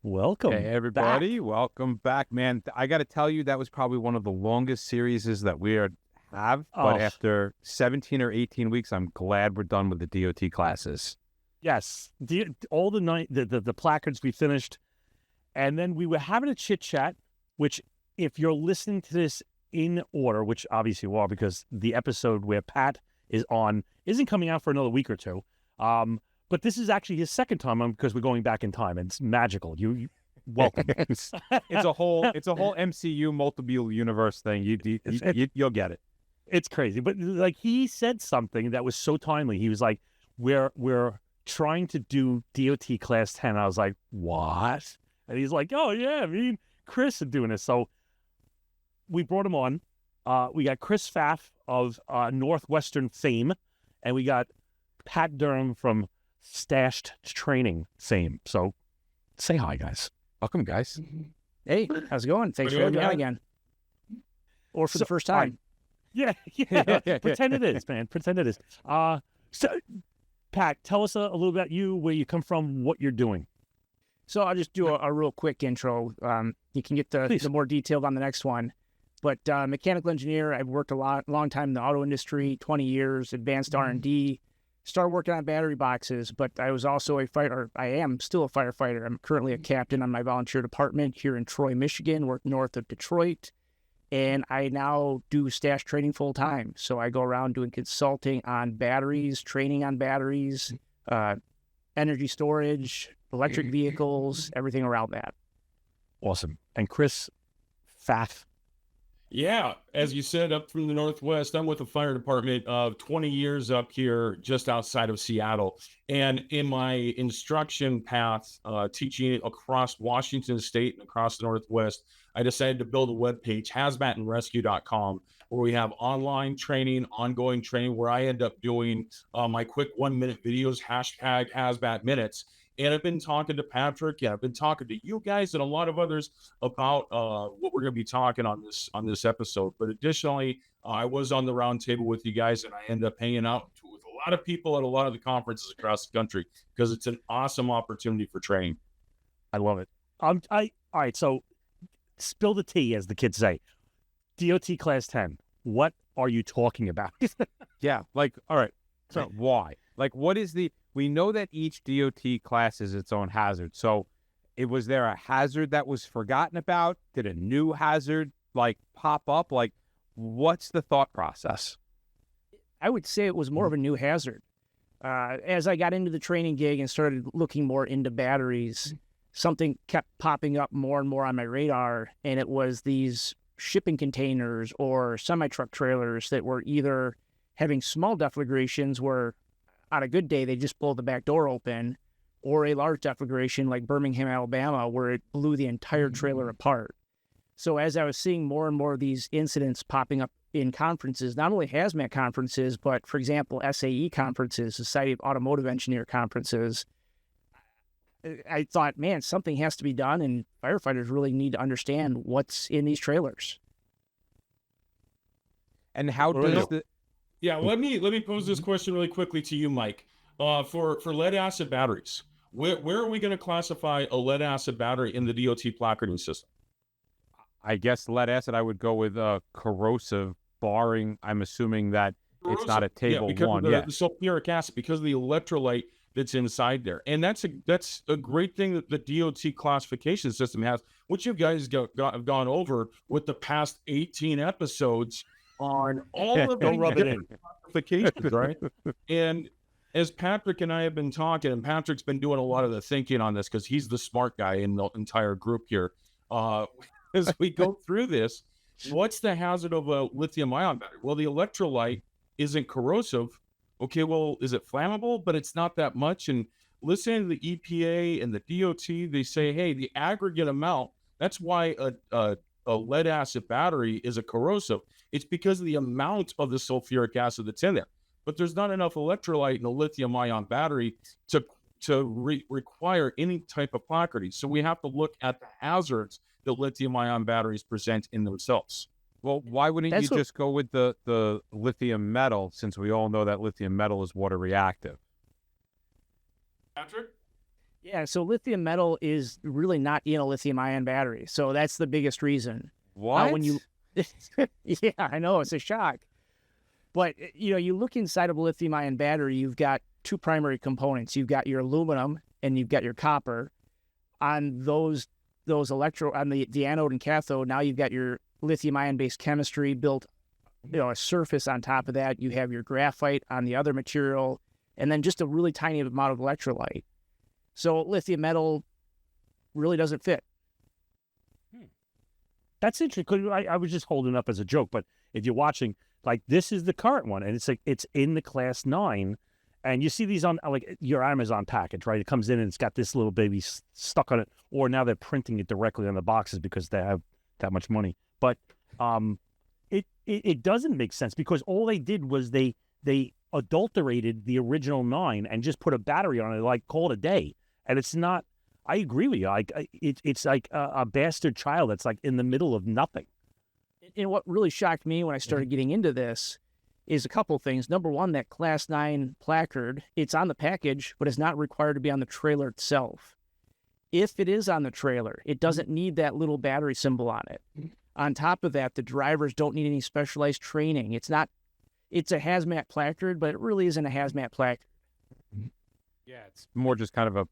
Welcome. Hey, everybody. back. Welcome back, man. I got to tell you, that was probably one of the longest series that we have. But Oh, after 17 or 18 weeks, I'm glad we're done with the DOT classes. yes. All the placards we finished, and then we were having a chit chat. Which, if you're listening to this in order, which obviously you are, because the episode where Pat is on isn't coming out for another week or two. But this is actually his second time on because we're going back in time, and it's magical. You welcome. it's a whole MCU multiple universe thing. You'll get it. It's crazy, but like he said something that was so timely. He was like, "We're trying to do DOT Class 10." I was like, "What?" And he's like, "Oh yeah, me and Chris are doing this." So we brought him on. We got Chris Pfaff of Northwestern fame, and we got Pat Durham from Stached Training fame. So say hi, guys. Welcome, guys. Hey, how's it going? Thanks for having me on again. Or for the first time. Yeah. Pretend it is, man. Pretend it is. So, Pat, tell us a little about you, where you come from, what you're doing. So I'll just do a real quick intro. You can get the more detailed on the next one. But mechanical engineer, I've worked long time in the auto industry, 20 years, advanced R&D. Started working on battery boxes, but I was also a fighter. I am still a firefighter. I'm currently a captain on my volunteer department here in Troy, Michigan, work north of Detroit. And I now do Stached Training full time. So I go around doing consulting on batteries, training on batteries, energy storage, electric vehicles, everything around that. Awesome. And Chris Pfaff. Yeah, as you said, up from the Northwest, I'm with the fire department of 20 years up here just outside of Seattle. And in my instruction path, teaching across Washington State and across the Northwest, I decided to build a webpage, hazmatandrescue.com, where we have online training, ongoing training, where I end up doing my quick 1-minute videos, hashtag hazmat minutes. And I've been talking to Patrick, I've been talking to you guys and a lot of others about what we're going to be talking on this episode. But additionally, I was on the round table with you guys, and I ended up hanging out with a lot of people at a lot of the conferences across the country because it's an awesome opportunity for training. I love it. All right, so spill the tea, as the kids say. DOT Class 10, what are you talking about? Yeah, like, all right, so why? Like, what is we know that each DOT class is its own hazard. So was there a hazard that was forgotten about? Did a new hazard pop up? Like, what's the thought process? I would say it was more of a new hazard. As I got into the training gig and started looking more into batteries, something kept popping up more and more on my radar, and it was these shipping containers or semi-truck trailers that were either having small deflagrations where on a good day they just blow the back door open, or a large deflagration like Birmingham, Alabama, where it blew the entire trailer apart. So as I was seeing more and more of these incidents popping up in conferences, not only hazmat conferences, but for example, SAE conferences, Society of Automotive Engineer conferences, I thought, man, something has to be done, and firefighters really need to understand what's in these trailers. And how does Yeah, let me pose this question really quickly to you, Mike. For lead acid batteries, where are we going to classify a lead acid battery in the DOT placarding system? I guess lead acid, I would go with corrosive, barring, I'm assuming that it's not a table one. The sulfuric acid, because of the electrolyte that's inside there. And that's a great thing that the DOT classification system has, which you guys have gone over with the past 18 episodes on all of the classifications, right? And as Patrick and I have been talking, and Patrick's been doing a lot of the thinking on this because he's the smart guy in the entire group here. As we go through this, what's the hazard of a lithium-ion battery? Well, the electrolyte isn't corrosive. Okay, well, is it flammable? But it's not that much. And listening to the EPA and the DOT, they say, hey, the aggregate amount, that's why a lead acid battery is a corrosive. It's because of the amount of the sulfuric acid that's in there. But there's not enough electrolyte in a lithium-ion battery to require any type of placarding. So we have to look at the hazards that lithium-ion batteries present in themselves. Well, why wouldn't you just go with the lithium metal, since we all know that lithium metal is water reactive? Patrick? Yeah, so lithium metal is really not in a lithium ion battery. So that's the biggest reason. What? When you Yeah, I know, it's a shock. But you look inside of a lithium ion battery, you've got two primary components. You've got your aluminum and you've got your copper. On those on the anode and cathode, now you've got your lithium ion based chemistry built, a surface on top of that. You have your graphite on the other material, and then just a really tiny amount of electrolyte. So lithium metal really doesn't fit. That's interesting. 'Cause I was just holding up as a joke, but if you're watching, like, this is the current one, and it's like it's in the class 9, and you see these on like your Amazon package, right? It comes in and it's got this little baby stuck on it, or now they're printing it directly on the boxes because they have that much money. But it doesn't make sense because all they did was they adulterated the original 9 and just put a battery on it, like, call it a day. And it's not. I agree with you. It's like a bastard child that's like in the middle of nothing. And what really shocked me when I started getting into this is a couple things. Number one, that Class 9 placard, it's on the package, but it's not required to be on the trailer itself. If it is on the trailer, it doesn't need that little battery symbol on it. On top of that, the drivers don't need any specialized training. It's a hazmat placard, but it really isn't a hazmat placard. Yeah, it's more just kind of a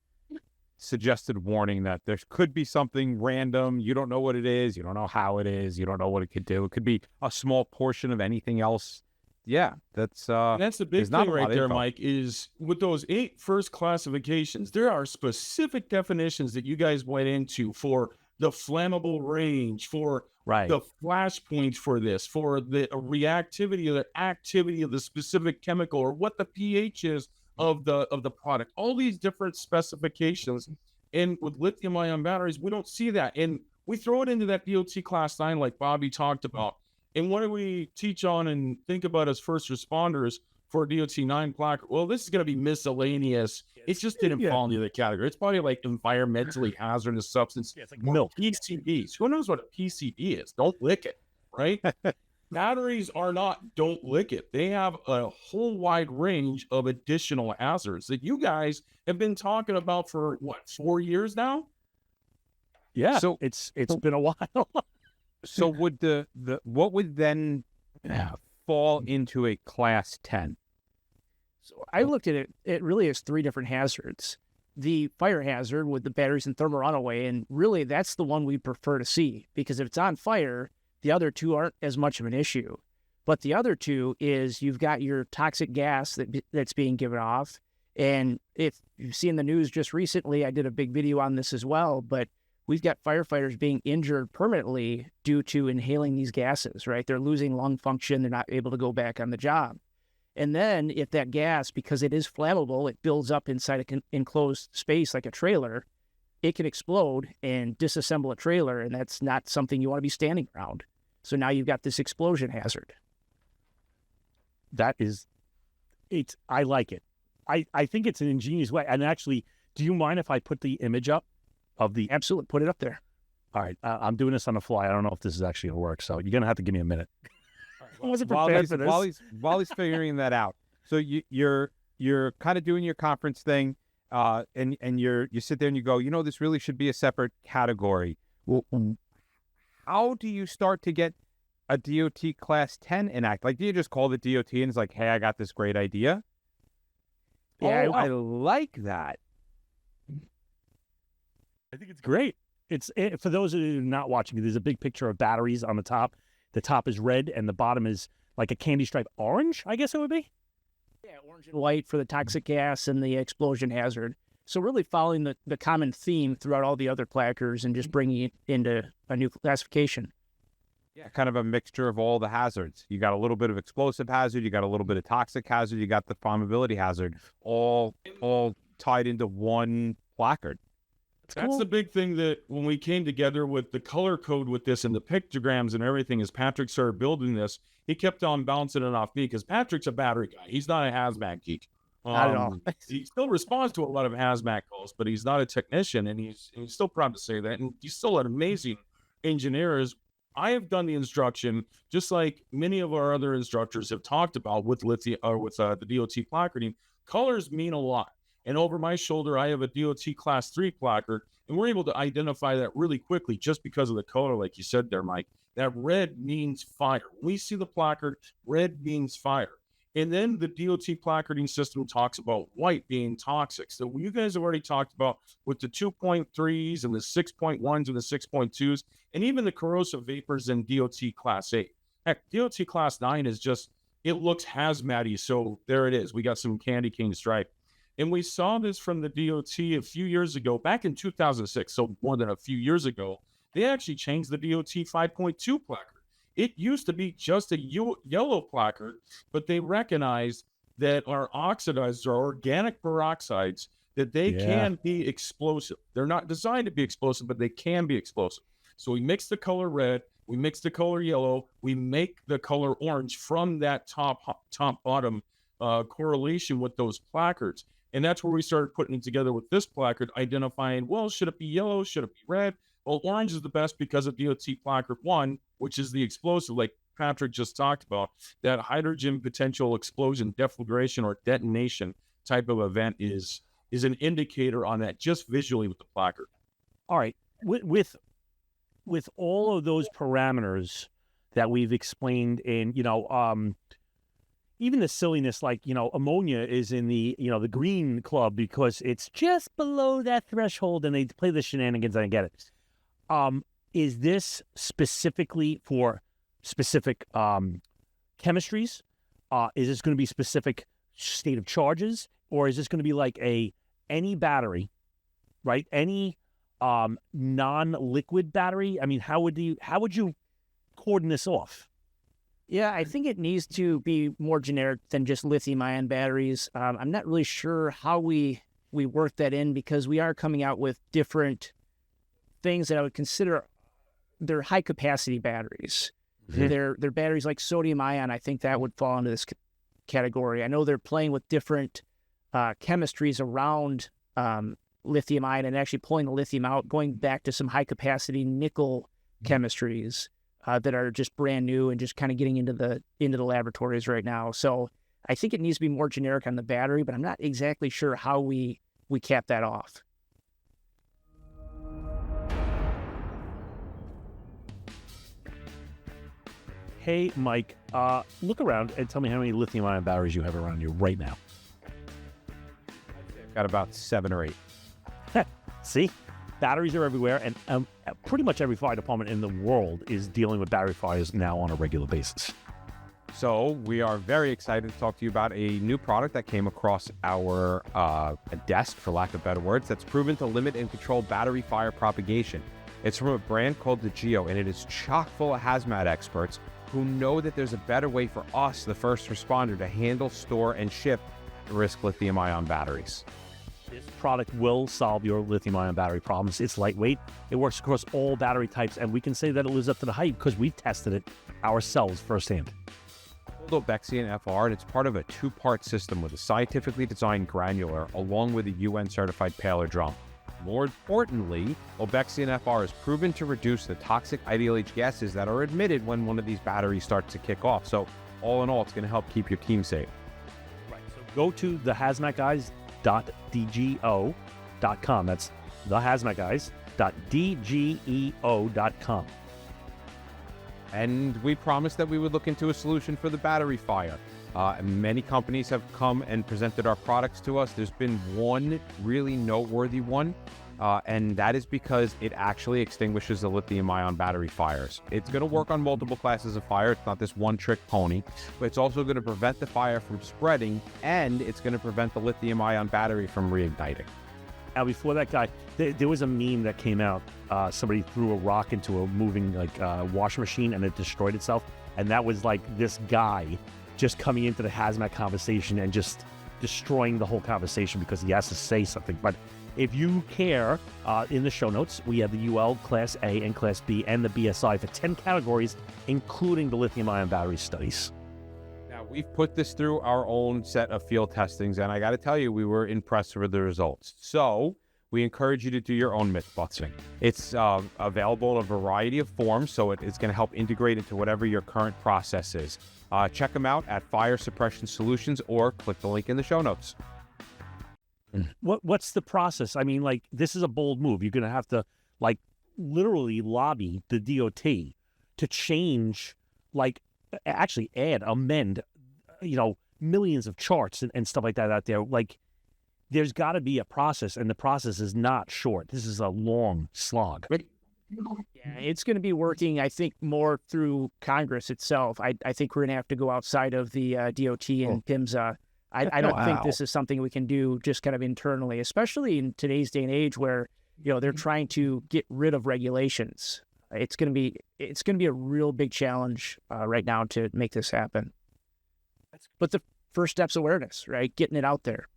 suggested warning that there could be something random. You don't know what it is. You don't know how it is. You don't know what it could do. It could be a small portion of anything else. Yeah, that's the big thing right there, Mike, is with those 8 first classifications, there are specific definitions that you guys went into for the flammable range, for the flash points for this, for the reactivity or the activity of the specific chemical, or what the pH is of the product. All these different specifications. And with lithium ion batteries, we don't see that. And we throw it into that DOT class 9 like Bobby talked about. And what do we teach on and think about as first responders for DOT 9 placard? Well, this is going to be miscellaneous. It just didn't fall into the category. It's probably like environmentally hazardous substance. Yeah, it's like milk. PCBs. Who knows what a PCB is? Don't lick it, right? Batteries are not don't lick it. They have a whole wide range of additional hazards that you guys have been talking about for, 4 years now? Yeah, so it's been a while. So would what would then fall into a class 10? So I looked at it. It really is 3 different hazards. The fire hazard with the batteries and thermal runaway, and really that's the one we prefer to see, because if it's on fire, the other 2 aren't as much of an issue. But the other 2 is you've got your toxic gas that's being given off. And if you've seen the news just recently, I did a big video on this as well, but we've got firefighters being injured permanently due to inhaling these gases, right? They're losing lung function. They're not able to go back on the job. And then if that gas, because it is flammable, it builds up inside an enclosed space like a trailer, it can explode and disassemble a trailer, and that's not something you want to be standing around. So now you've got this explosion hazard. I like it. I think it's an ingenious way. And actually, do you mind if I put the image up of the... Absolutely, put it up there. All right, I'm doing this on the fly. I don't know if this is actually going to work, so you're going to have to give me a minute. I wasn't prepared for this. While he's figuring that out. So you're kind of doing your conference thing, and you sit there and you go, this really should be a separate category. Well, how do you start to get a DOT class 10 enact? Like, do you just call the DOT and it's like, hey, I got this great idea? Yeah, I like that. I think it's great. For those of you who are not watching, there's a big picture of batteries on the top. The top is red and the bottom is like a candy stripe orange, I guess it would be. Yeah, orange and white for the toxic gas and the explosion hazard. So really following the common theme throughout all the other placards and just bringing it into a new classification. Yeah, kind of a mixture of all the hazards. You got a little bit of explosive hazard, you got a little bit of toxic hazard, you got the flammability hazard, all tied into one placard. That's the big thing, that when we came together with the color code with this and the pictograms and everything, as Patrick started building this, he kept on bouncing it off me, because Patrick's a battery guy. He's not a hazmat geek. Not at all. He still responds to a lot of hazmat calls, but he's not a technician, and he's still proud to say that. And he's still an amazing engineer. I have done the instruction, just like many of our other instructors have talked about with lithium or with the DOT placarding. Colors mean a lot. And over my shoulder, I have a DOT Class 3 placard, and we're able to identify that really quickly just because of the color, like you said there, Mike. That red means fire. When we see the placard, red means fire. And then the DOT placarding system talks about white being toxic. So you guys have already talked about with the 2.3s and the 6.1s and the 6.2s, and even the corrosive vapors in DOT Class 8. Heck, DOT Class 9 is just, it looks hazmat-y. So there it is. We got some candy cane stripe. And we saw this from the DOT a few years ago, back in 2006, so more than a few years ago. They actually changed the DOT 5.2 placard. It used to be just a yellow placard, but they recognized that our oxidizers are organic peroxides, that they can be explosive. They're not designed to be explosive, but they can be explosive. So we mix the color red, we mix the color yellow, we make the color orange from that top-bottom correlation with those placards. And that's where we started putting it together with this placard, identifying, well, should it be yellow? Should it be red? Well, orange is the best because of DOT placard 1, which is the explosive, like Patrick just talked about. That hydrogen potential explosion, deflagration, or detonation type of event is an indicator on that just visually with the placard. All right. With all of those parameters that we've explained in, even the silliness, like, ammonia is in the, the green club because it's just below that threshold and they play the shenanigans. I get it. Is this specifically for specific chemistries? Is this going to be specific state of charges? Or is this going to be like any battery, right? Any non-liquid battery? I mean, how would you cordon this off? Yeah, I think it needs to be more generic than just lithium-ion batteries. I'm not really sure how we work that in because we are coming out with different things that I would consider they're high-capacity batteries. Mm-hmm. They're batteries like sodium-ion. I think that would fall into this category. I know they're playing with different chemistries around lithium-ion and actually pulling the lithium out, going back to some high-capacity nickel chemistries that are just brand new and just kind of getting into the laboratories right now. So I think it needs to be more generic on the battery, but I'm not exactly sure how we cap that off. Hey, Mike, look around and tell me how many lithium-ion batteries you have around you right now. I've got about 7 or 8. See? Batteries are everywhere, and pretty much every fire department in the world is dealing with battery fires now on a regular basis. So we are very excited to talk to you about a new product that came across our desk, for lack of better words, that's proven to limit and control battery fire propagation. It's from a brand called the Geo, and it is chock full of hazmat experts who know that there's a better way for us, the first responder, to handle, store, and ship risk lithium-ion batteries. This product will solve your lithium-ion battery problems. It's lightweight. It works across all battery types, and we can say that it lives up to the hype because we tested it ourselves firsthand. It's called ObexionFR, and it's part of a 2-part system with a scientifically designed granular along with a UN-certified paler drum. More importantly, ObexionFR is proven to reduce the toxic IDLH gases that are emitted when one of these batteries starts to kick off. So all in all, it's going to help keep your team safe. Right. So go to thehazmatguys.dgo.com. That's thehazmatguys.dgeo.com. And we promised that we would look into a solution for the battery fire. Many companies have come and presented our products to us. There's been one really noteworthy one, and that is because it actually extinguishes the lithium-ion battery fires. It's going to work on multiple classes of fire. It's not this one-trick pony, but it's also going to prevent the fire from spreading, and it's going to prevent the lithium-ion battery from reigniting. Now, before that guy, there was a meme that came out. Somebody threw a rock into a moving washing machine, and it destroyed itself. And that was like this guy just coming into the hazmat conversation and just destroying the whole conversation because he has to say something. But if you care, in the show notes, we have the UL Class A and Class B and the BSI for 10 categories, including the lithium-ion battery studies. Now, we've put this through our own set of field testings, and I got to tell you, we were impressed with the results. So we encourage you to do your own myth busting. It's available in a variety of forms, so it's going to help integrate into whatever your current process is. Check them out at Fire Suppression Solutions or click the link in the show notes. What's the process? I mean, like, this is a bold move. You're going to have to, like, literally lobby the DOT to change, like, actually amend, millions of charts and stuff like that out there. Like, there's got to be a process, and the process is not short. This is a long slog. Yeah, it's going to be working, I think, more through Congress itself. I think we're going to have to go outside of the DOT and PHMSA. I don't think this is something we can do just kind of internally, especially in today's day and age where, they're trying to get rid of regulations. It's going to be a real big challenge right now to make this happen. But the first step's awareness, right? Getting it out there.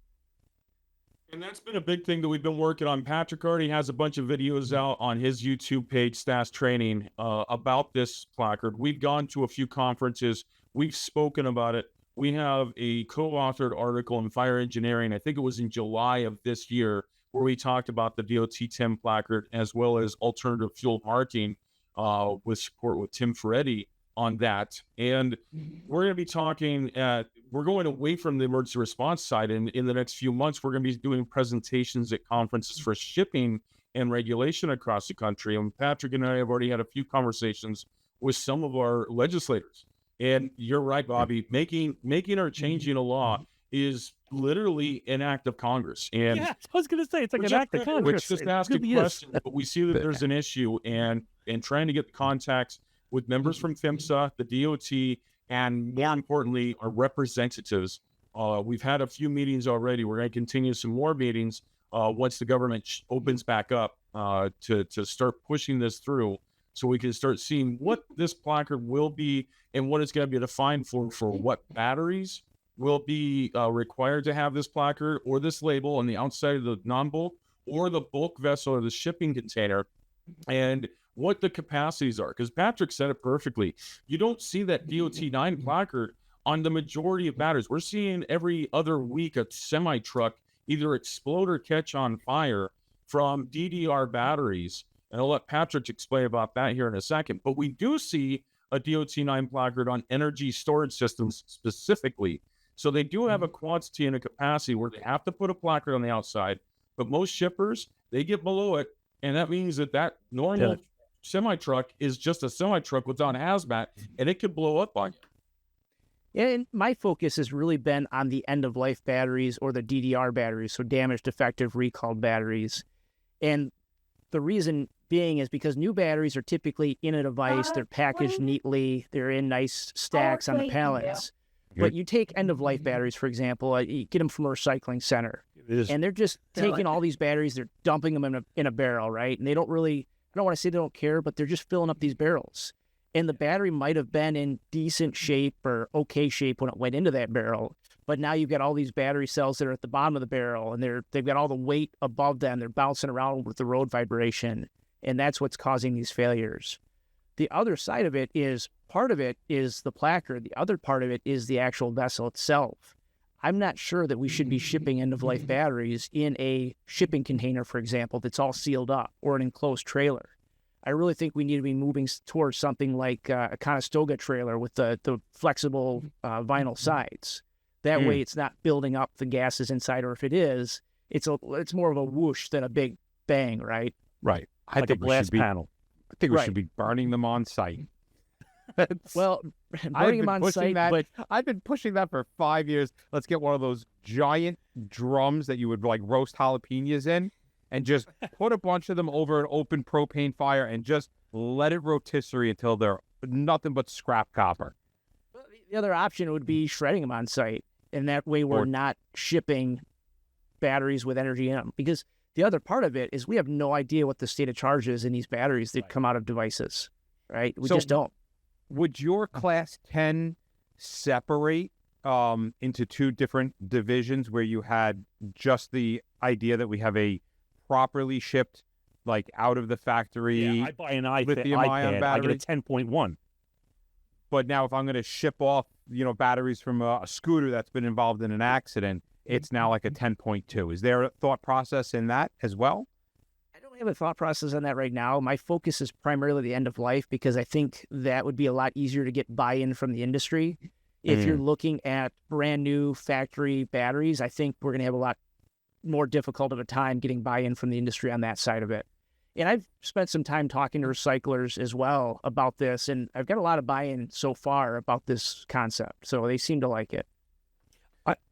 And that's been a big thing that we've been working on. Patrick already has a bunch of videos out on his YouTube page, Stached Training, about this placard. We've gone to a few conferences. We've spoken about it. We have a co-authored article in Fire Engineering, I think it was in July of this year, where we talked about the DOT TIM placard as well as alternative fuel marking with support with Tim Ferretti on that. And we're going to be talking we're going away from the emergency response side. And in the next few months, we're going to be doing presentations at conferences for shipping and regulation across the country. And Patrick and I have already had a few conversations with some of our legislators. And you're right, Bobby, making or changing a law is literally an act of Congress. And yeah, I was going to say, it's like an act of Congress. Which just asking questions, but we see that there's an issue, and trying to get the contacts with members from PHMSA, the DOT, and more importantly, our representatives. We've had a few meetings already. We're going to continue some more meetings once the government opens back up to start pushing this through, so we can start seeing what this placard will be and what it's going to be defined for what batteries will be required to have this placard or this label on the outside of the non-bulk or the bulk vessel or the shipping container, and what the capacities are. Because Patrick said it perfectly. You don't see that DOT-9 placard on the majority of batteries. We're seeing every other week a semi-truck either explode or catch on fire from DDR batteries. And I'll let Patrick explain about that here in a second. But we do see a DOT-9 placard on energy storage systems specifically. So they do have a quantity and a capacity where they have to put a placard on the outside. But most shippers, they get below it. And that means that normal semi-truck is just a semi-truck without hazmat, and it could blow up on you. And my focus has really been on the end-of-life batteries or the DDR batteries, so damaged, defective, recalled batteries. And the reason being is because new batteries are typically in a device, they're packaged neatly, they're in nice stacks on the pallets. But you take end-of-life batteries, for example, you get them from a recycling center, and they're just taking all these batteries, they're dumping them in a barrel, right? And they don't really, I don't want to say they don't care, but they're just filling up these barrels. And the battery might have been in decent shape or okay shape when it went into that barrel, but now you've got all these battery cells that are at the bottom of the barrel, and they've got all the weight above them. They're bouncing around with the road vibration, and that's what's causing these failures. The other side of it is, part of it is the placard. The other part of it is the actual vessel itself. I'm not sure that we should be shipping end-of-life batteries in a shipping container, for example, that's all sealed up, or an enclosed trailer. I really think we need to be moving towards something like a Conestoga trailer with the flexible vinyl sides. That way it's not building up the gases inside, or if it is, it's more of a whoosh than a big bang, right? Right. I Like think a glass panel. I think we should be burning them on site. Well, burning them on site, but I've been pushing that for 5 years. Let's get one of those giant drums that you would like roast jalapenos in, and just put a bunch of them over an open propane fire and just let it rotisserie until they're nothing but scrap copper. The other option would be shredding them on site, and that way we're not shipping batteries with energy in them. Because the other part of it is we have no idea what the state of charge is in these batteries that come out of devices, right? We just don't. Would your class 10 separate into two different divisions where you had just the idea that we have a properly shipped, like out of the factory Yeah, I buy an lithium-ion iPad, battery? I get a 10.1. But now if I'm going to ship off, batteries from a scooter that's been involved in an accident, it's now like a 10.2. Is there a thought process in that as well? I don't have a thought process on that right now. My focus is primarily the end of life, because I think that would be a lot easier to get buy-in from the industry. If you're looking at brand new factory batteries, I think we're going to have a lot more difficult of a time getting buy-in from the industry on that side of it. And I've spent some time talking to recyclers as well about this, and I've got a lot of buy-in so far about this concept. So they seem to like it.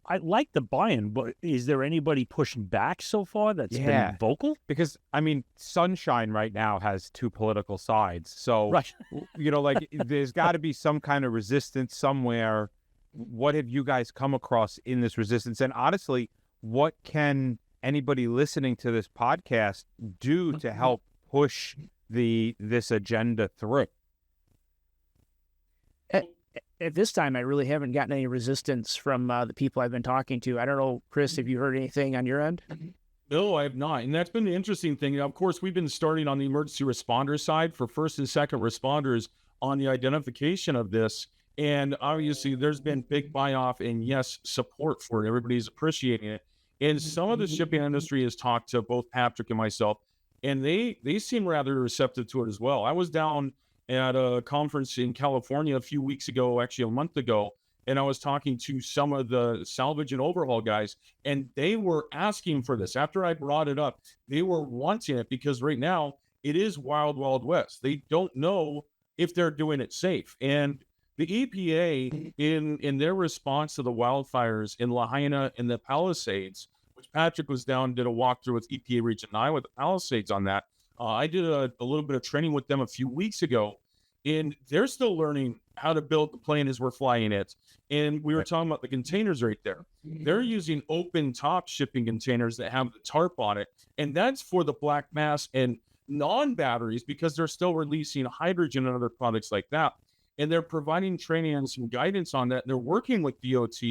I like the buy-in, but is there anybody pushing back so far that's been vocal? Because, I mean, Sunshine right now has two political sides. So, Right. like, there's got to be some kind of resistance somewhere. What have you guys come across in this resistance? And honestly, what can anybody listening to this podcast do to help push this agenda through? At this time, I really haven't gotten any resistance from the people I've been talking to. I don't know, Chris, have you heard anything on your end? No, I have not. And that's been the interesting thing. Of course, we've been starting on the emergency responder side for first and second responders on the identification of this. And obviously, there's been big buy-off and, yes, support for it. Everybody's appreciating it. And some of the shipping industry has talked to both Patrick and myself, and they seem rather receptive to it as well. I was down at a conference in California a few weeks ago, actually a month ago, and I was talking to some of the salvage and overhaul guys, and they were asking for this. After I brought it up, they were wanting it because right now it is wild, wild west. They don't know if they're doing it safe. And the EPA, in their response to the wildfires in Lahaina and the Palisades, which Patrick was down, did a walkthrough with EPA Region 9 with the Palisades on that. I did a little bit of training with them a few weeks ago, and they're still learning how to build the plane as we're flying it. And we were talking about the containers right there. They're using open top shipping containers that have the tarp on it, and that's for the black mass and non-batteries because they're still releasing hydrogen and other products like that. And they're providing training and some guidance on that. They're working with DOT,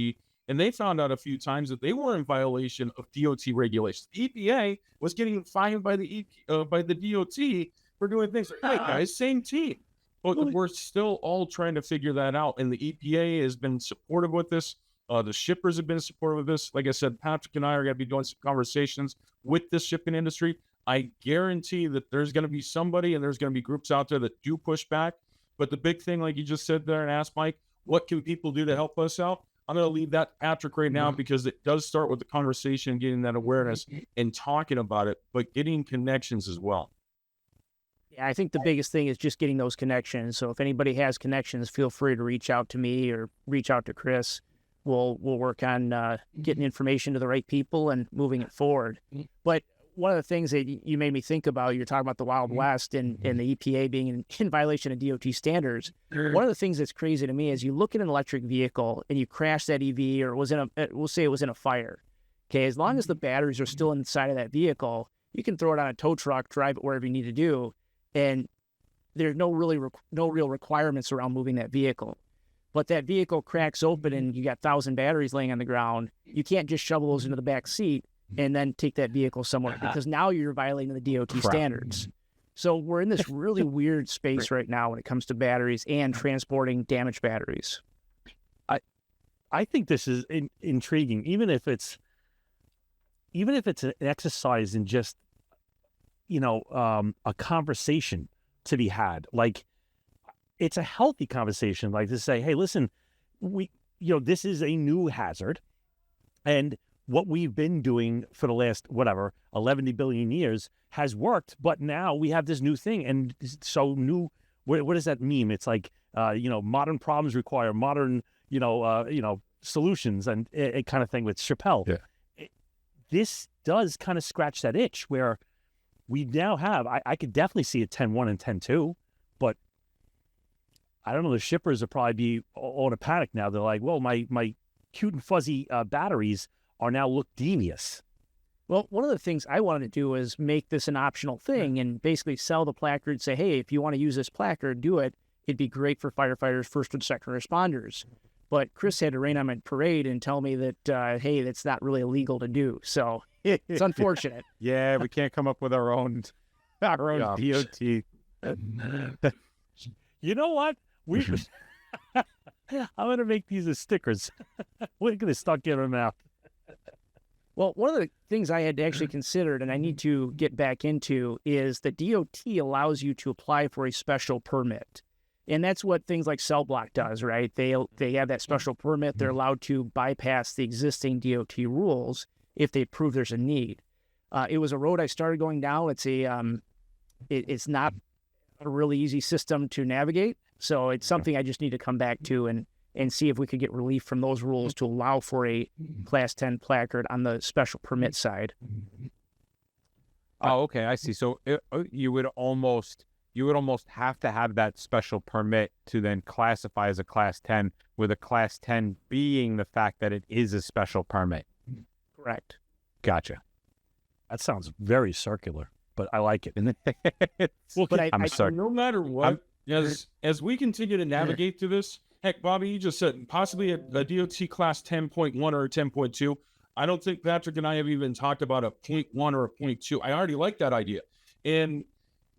and they found out a few times that they were in violation of DOT regulations. The EPA was getting fined by the DOT for doing things like, hey guys, same team. But we're still all trying to figure that out. And the EPA has been supportive with this. The shippers have been supportive of this. Like I said, Patrick and I are going to be doing some conversations with the shipping industry. I guarantee that there's going to be somebody and there's going to be groups out there that do push back. But the big thing, like you just said there and asked Mike, what can people do to help us out? I'm going to leave that to Patrick right now because it does start with the conversation, getting that awareness and talking about it, but getting connections as well. Yeah, I think the biggest thing is just getting those connections. So if anybody has connections, feel free to reach out to me or reach out to Chris. We'll work on getting information to the right people and moving it forward. But one of the things that you made me think about, you're talking about the Wild West and the EPA being in violation of DOT standards. One of the things that's crazy to me is you look at an electric vehicle and you crash that EV, or we'll say it was in a fire. Okay, as long as the batteries are still inside of that vehicle, you can throw it on a tow truck, drive it wherever you need to do, and there's no real requirements around moving that vehicle. But that vehicle cracks open and you got 1,000 batteries laying on the ground. You can't just shovel those into the back seat and then take that vehicle somewhere because now you're violating the DOT standards. So we're in this really weird space right now when it comes to batteries and transporting damaged batteries. I think this is intriguing, even if it's an exercise in just, a conversation to be had. Like, it's a healthy conversation, like to say, hey, listen, this is a new hazard, and what we've been doing for the last, 11 billion years has worked, but now we have this new thing. And so what does that mean? It's like, modern problems require modern, solutions, and it kind of thing with Chappelle. Yeah. This does kind of scratch that itch where we now have, I could definitely see a 10.1 and 10.2, but I don't know, the shippers will probably be all in a panic now. They're like, well, my cute and fuzzy batteries are now look devious. Well, one of the things I wanted to do is make this an optional thing and basically sell the placard, say, hey, if you want to use this placard, do it. It'd be great for firefighters, first and second responders. But Chris had to rain on my parade and tell me that, hey, that's not really illegal to do. So it's unfortunate. Yeah, we can't come up with our own DOT. You know what? I'm going to make these as stickers. We're going to start getting them out. Well, one of the things I had actually considered, and I need to get back into, is the DOT allows you to apply for a special permit. And that's what things like Cell Block does, right? They have that special permit. They're allowed to bypass the existing DOT rules if they prove there's a need. It was a road I started going down. It's not a really easy system to navigate. So it's something I just need to come back to and see if we could get relief from those rules to allow for a Class 10 placard on the special permit side. Oh, okay, I see. So you would almost have to have that special permit to then classify as a Class 10, with a Class 10 being the fact that it is a special permit. Correct. Gotcha. That sounds very circular, but I like it. Well, but I'm sorry. No matter what, as we continue to navigate through this, heck, Bobby, you just said possibly a DOT class 10.1 or a 10.2. I don't think Patrick and I have even talked about a 0.1 or a 0.2. I already like that idea. And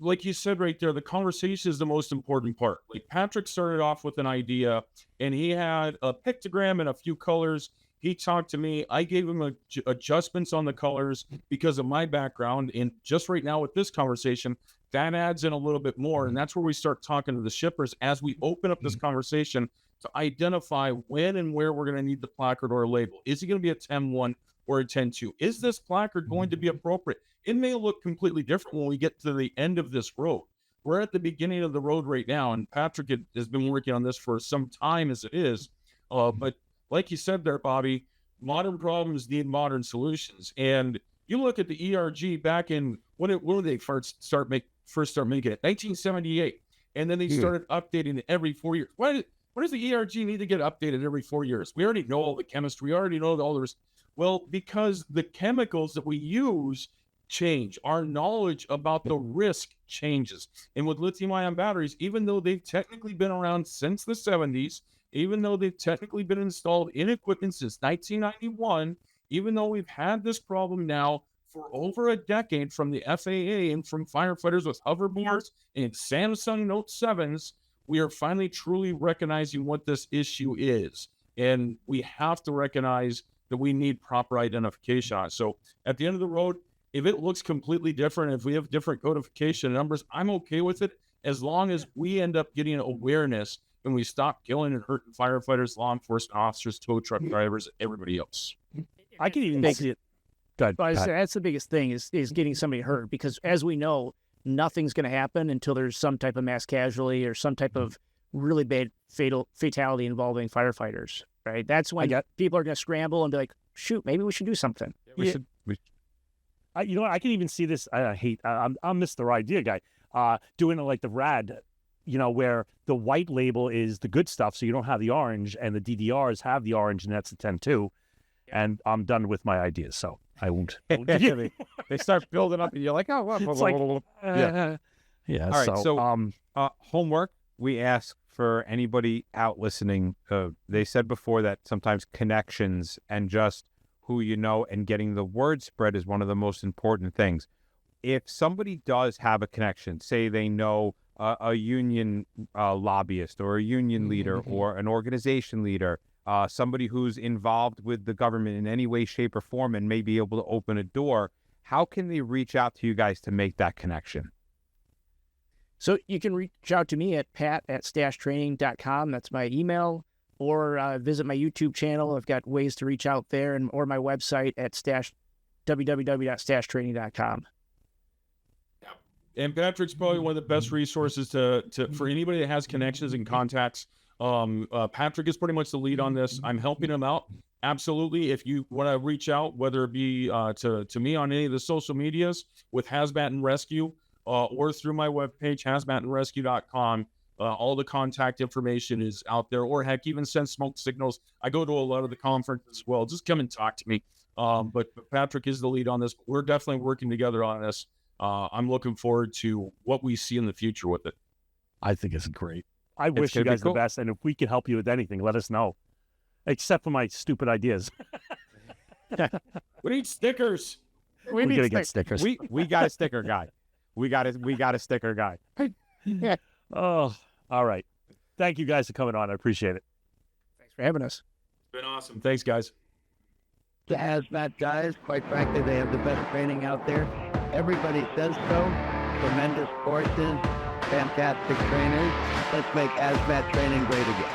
like you said right there, the conversation is the most important part. Like Patrick started off with an idea and he had a pictogram and a few colors. He talked to me. I gave him adjustments on the colors because of my background. And just right now with this conversation, that adds in a little bit more. And that's where we start talking to the shippers as we open up this conversation to identify when and where we're going to need the placard or a label. Is it going to be a 10.1 or a 10.2? Is this placard going to be appropriate? It may look completely different when we get to the end of this road. We're at the beginning of the road right now, and Patrick has been working on this for some time as it is. But like you said there, Bobby, modern problems need modern solutions. And you look at the ERG back in, when did they first start making it? 1978. And then they started updating it every 4 years. Why does the ERG need to get updated every 4 years? We already know all the chemistry. We already know all the rest. Well, because the chemicals that we use change. Our knowledge about the risk changes. And with lithium-ion batteries, even though they've technically been around since the 70s, even though they've technically been installed in equipment since 1991, even though we've had this problem now for over a decade from the FAA and from firefighters with hoverboards and Samsung Note 7s, we are finally truly recognizing what this issue is. And we have to recognize that we need proper identification on it. So at the end of the road, if it looks completely different, if we have different codification numbers, I'm okay with it as long as we end up getting awareness and we stop killing and hurting firefighters, law enforcement officers, tow truck drivers, everybody else. I can even see it. Go ahead. That's the biggest thing is getting somebody hurt, because as we know, nothing's going to happen until there's some type of mass casualty or some type of really bad fatality involving firefighters, right? That's when people are going to scramble and be like, shoot, maybe we should do something. You know what? I can even see this. I'm Mr. Idea guy. Doing it like the RAD, you know, where the white label is the good stuff, so you don't have the orange, and the DDRs have the orange, and that's the 10.2. And I'm done with my ideas, so I won't. They start building up, and you're like, oh, what? It's like, yeah. All right. So homework. We ask for anybody out listening. They said before that sometimes connections and just who you know and getting the word spread is one of the most important things. If somebody does have a connection, say they know a union lobbyist or a union leader or an organization leader, somebody who's involved with the government in any way, shape, or form and may be able to open a door, how can they reach out to you guys to make that connection? So you can reach out to me at pat@stashedtraining.com. That's my email. Or visit my YouTube channel. I've got ways to reach out there, or my website at www.stashedtraining.com. And Patrick's probably one of the best resources for anybody that has connections and contacts. Patrick is pretty much the lead on this. I'm helping him out. Absolutely. If you want to reach out, whether it be to me on any of the social medias with Hazmat and Rescue, or through my webpage, hazmatandrescue.com, all the contact information is out there, or heck, even send smoke signals. I go to a lot of the conferences as well. Just come and talk to me. But Patrick is the lead on this. We're definitely working together on this. I'm looking forward to what we see in the future with it. I think it's great. I wish you guys the best, and if we can help you with anything, let us know. Except for my stupid ideas. We need stickers. We're gonna get stickers. We got a sticker guy. We got a sticker guy. Oh, all right. Thank you guys for coming on. I appreciate it. Thanks for having us. It's been awesome. Thanks, guys. The hazmat guys, quite frankly, they have the best training out there. Everybody says so. Tremendous courses, fantastic trainers. Let's make hazmat training great again.